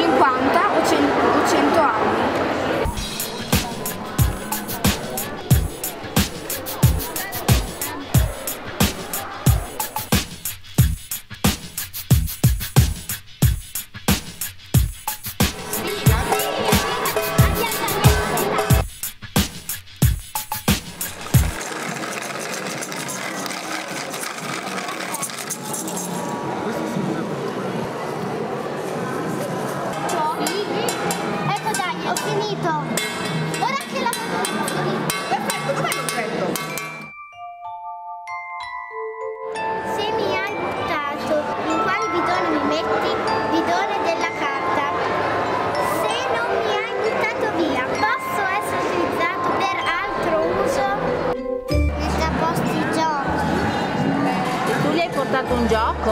50 o 100 anni. Ecco dai, ho finito. Ora che la... Perfetto, dov'è l'oggetto? Se mi hai buttato, in quale bidone mi metti? Bidone della carta. Se non mi hai buttato via, posso essere utilizzato per altro uso? Mette a posto i giochi. Tu gli hai portato un gioco?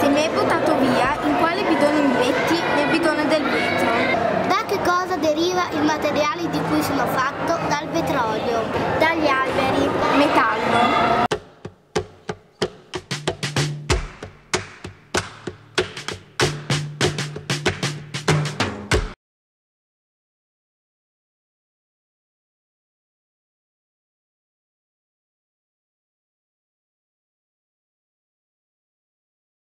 Se mi hai buttato via, in quale bidone mi metti? Nel bidone del vetro. Da che cosa deriva il materiale di cui sono fatto? Dal petrolio, dagli alberi.